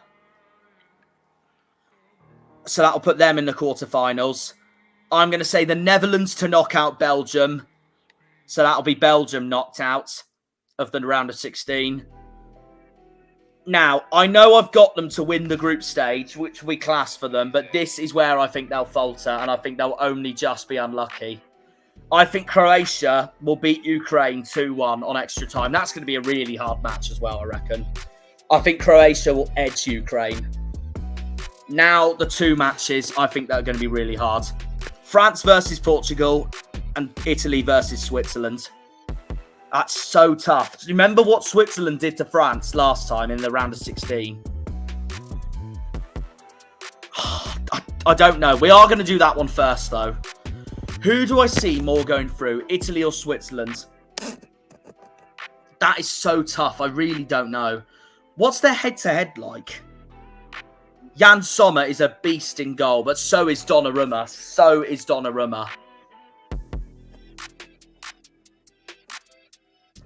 So that'll put them in the quarterfinals. I'm going to say the Netherlands to knock out Belgium. So that'll be Belgium knocked out of the round of 16. Now, I know I've got them to win the group stage, which we class for them. But this is where I think they'll falter. And I think they'll only just be unlucky. I think Croatia will beat Ukraine 2-1 on extra time. That's going to be a really hard match as well, I reckon. I think Croatia will edge Ukraine. Now, the two matches, I think they're going to be really hard. France versus Portugal and Italy versus Switzerland. That's so tough. Do you remember what Switzerland did to France last time in the round of 16? I don't know. We are going to do that one first, though. Who do I see more going through? Italy or Switzerland? That is so tough. I really don't know. What's their head-to-head like? Jan Sommer is a beast in goal, but so is Donnarumma. So is Donnarumma.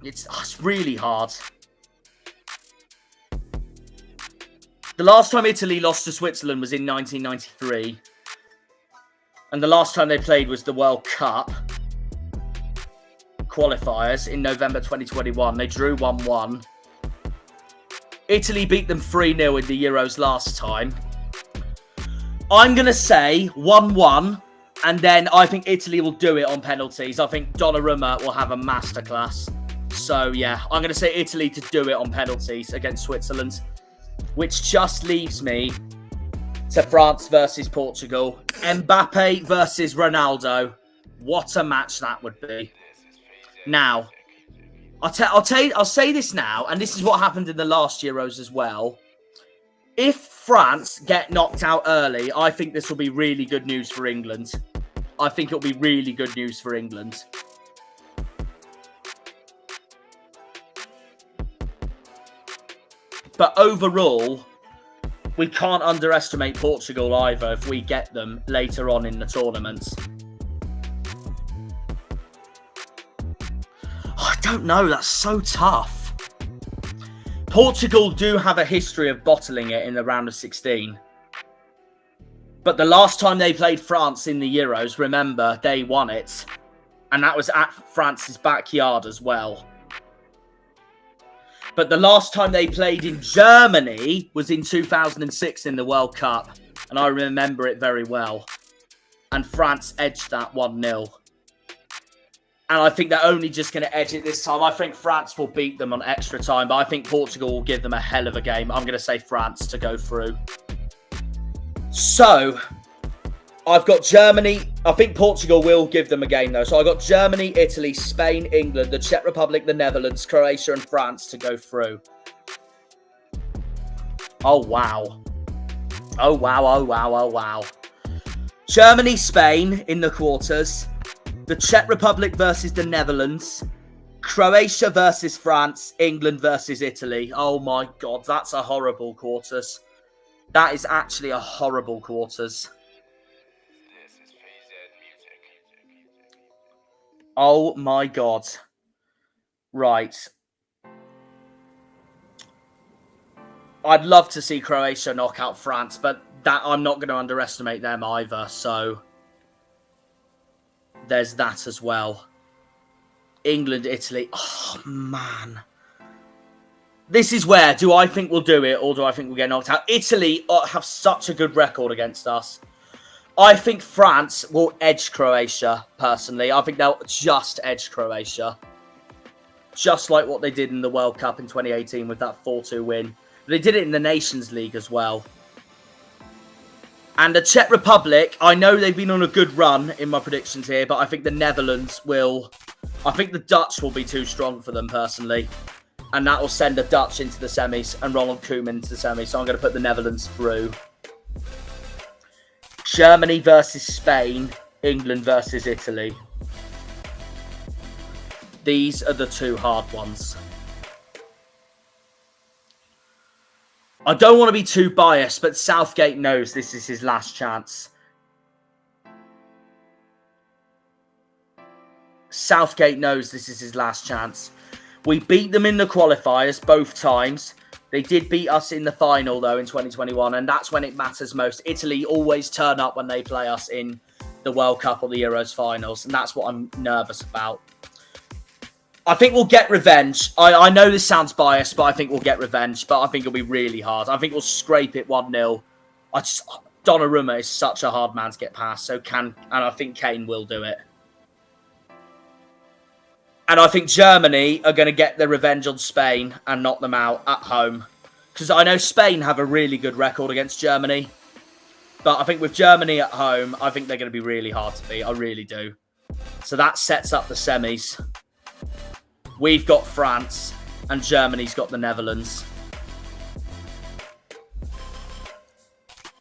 It's really hard. The last time Italy lost to Switzerland was in 1993. And the last time they played was the World Cup qualifiers in November 2021. They drew 1-1. Italy beat them 3-0 in the Euros last time. I'm going to say 1-1. And then I think Italy will do it on penalties. I think Donnarumma will have a masterclass. So, yeah, I'm going to say Italy to do it on penalties against Switzerland. Which just leaves me to France versus Portugal. Mbappe versus Ronaldo. What a match that would be. Now, I'll say this now, and this is what happened in the last Euros as well. If France get knocked out early, I think this will be really good news for England. I think it'll be really good news for England. But overall, we can't underestimate Portugal either if we get them later on in the tournament. I don't know, that's so tough. Portugal do have a history of bottling it in the round of 16. But the last time they played France in the Euros, remember, they won it. And that was at France's backyard as well. But the last time they played in Germany was in 2006 in the World Cup. And I remember it very well. And France edged that 1-0. And I think they're only just going to edge it this time. I think France will beat them on extra time. But I think Portugal will give them a hell of a game. I'm going to say France to go through. So, I've got Germany. I think Portugal will give them a game, though. So, I've got Germany, Italy, Spain, England, the Czech Republic, the Netherlands, Croatia, and France to go through. Oh, wow. Oh, wow, oh, wow, oh, wow. Germany, Spain in the quarters. The Czech Republic versus the Netherlands. Croatia versus France. England versus Italy. Oh, my God. That's a horrible quarters. That is actually a horrible quarters. Oh my God. Right. I'd love to see Croatia knock out France, but that I'm not going to underestimate them either. So there's that as well. England, Italy. Oh, man. This is where, do I think we'll do it or do I think we'll get knocked out? Italy have such a good record against us. I think France will edge Croatia, personally. I think they'll just edge Croatia. Just like what they did in the World Cup in 2018 with that 4-2 win. They did it in the Nations League as well. And the Czech Republic, I know they've been on a good run in my predictions here, but I think the Netherlands will... I think the Dutch will be too strong for them, personally. And that will send the Dutch into the semis and Ronald Koeman into the semis. So I'm going to put the Netherlands through. Germany versus Spain. England versus Italy. These are the two hard ones. I don't want to be too biased, but Southgate knows this is his last chance. Southgate knows this is his last chance. We beat them in the qualifiers both times. They did beat us in the final, though, in 2021, and that's when it matters most. Italy always turn up when they play us in the World Cup or the Euros finals, and that's what I'm nervous about. I think we'll get revenge. I know this sounds biased, but I think we'll get revenge, but I think it'll be really hard. I think we'll scrape it 1-0. Donnarumma is such a hard man to get past, and I think Kane will do it. And I think Germany are going to get their revenge on Spain and knock them out at home. Because I know Spain have a really good record against Germany. But I think with Germany at home, I think they're going to be really hard to beat. I really do. So that sets up the semis. We've got France and Germany's got the Netherlands.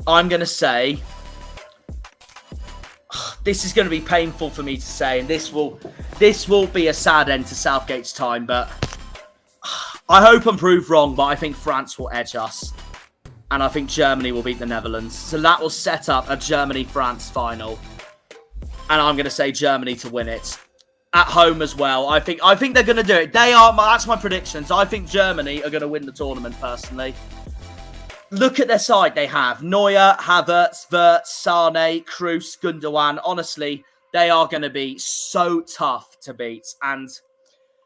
I'm going to say... This is going to be painful for me to say, and this will be a sad end to Southgate's time, but I hope I'm proved wrong, but I think France will edge us, and I think Germany will beat the Netherlands. So that will set up a Germany-France final, and I'm going to say Germany to win it. At home as well. I think they're going to do it. That's my predictions. I think Germany are going to win the tournament, personally. Look at their side they have. Neuer, Havertz, Wirtz, Sane, Kroos, Gundogan. Honestly, they are going to be so tough to beat. And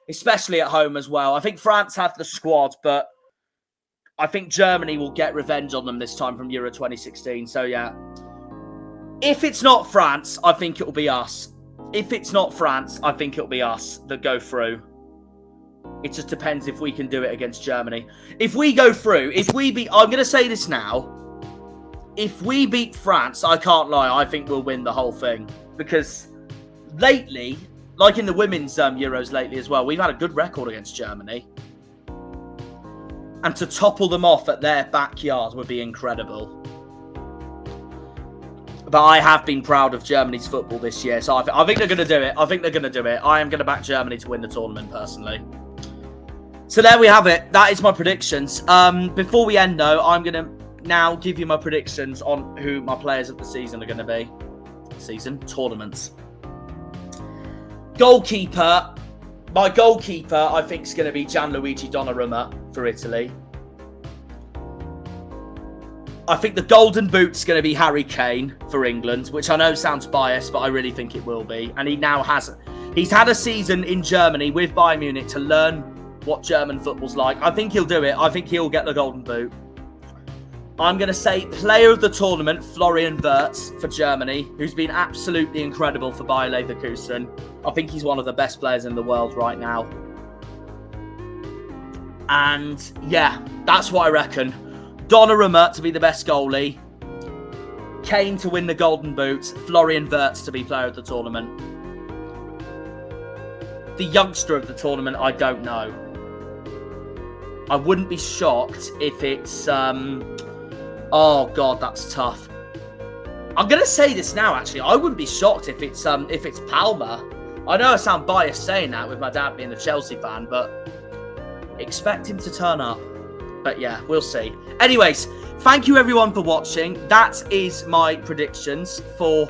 especially at home as well. I think France have the squad, but I think Germany will get revenge on them this time from Euro 2016. So, yeah. If it's not France, I think it will be us. If it's not France, I think it'll be us that go through. It just depends if we can do it against Germany. If we go through, I'm going to say this now. If we beat France, I can't lie, I think we'll win the whole thing. Because lately, like in the women's Euros lately as well, we've had a good record against Germany. And to topple them off at their backyard would be incredible. But I have been proud of Germany's football this year, so I think they're going to do it. I think they're going to do it. I am going to back Germany to win the tournament, personally. So there we have it. That is my predictions. Before we end, though, I'm going to now give you my predictions on who my players of the season are going to be. Tournaments. Goalkeeper. My goalkeeper, I think, is going to be Gianluigi Donnarumma for Italy. I think the golden boot's going to be Harry Kane for England, which I know sounds biased, but I really think it will be. And he's had a season in Germany with Bayern Munich to learn what German football's like. I think he'll do it. I think he'll get the golden boot. I'm going to say player of the tournament, Florian Wirtz for Germany, who's been absolutely incredible for Bayer Leverkusen. I think he's one of the best players in the world right now. And yeah, that's what I reckon. Donnarumma to be the best goalie. Kane to win the golden boot. Florian Wirtz to be player of the tournament. The youngster of the tournament, I don't know. I wouldn't be shocked if it's... oh, God, that's tough. I'm going to say this now, actually. I wouldn't be shocked if it's Palmer. I know I sound biased saying that with my dad being a Chelsea fan, but expect him to turn up. But yeah, we'll see. Anyways, thank you everyone for watching. That is my predictions for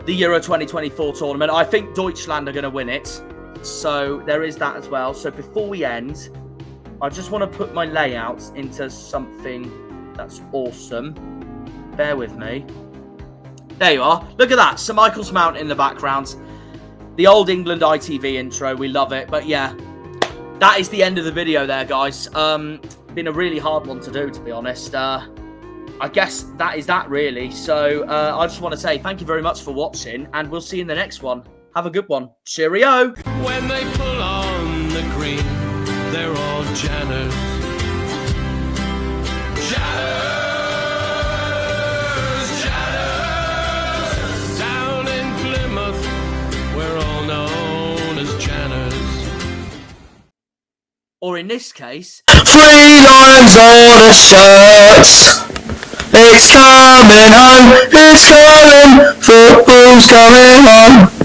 the Euro 2024 tournament. I think Deutschland are going to win it. So there is that as well. So before we end, I just want to put my layouts into something that's awesome. Bear with me. There you are. Look at that. St Michael's Mount in the background. The old England ITV intro. We love it. But yeah, that is the end of the video there, guys. Been a really hard one to do, to be honest. I guess that is that, really. So I just want to say thank you very much for watching, and we'll see you in the next one. Have a good one. Cheerio. When they pull on the green, they're all Janners. Janners! Down in Plymouth, we're all known as Janners. Or in this case, 3 lines on a shirt. It's coming home, it's coming, football's coming home.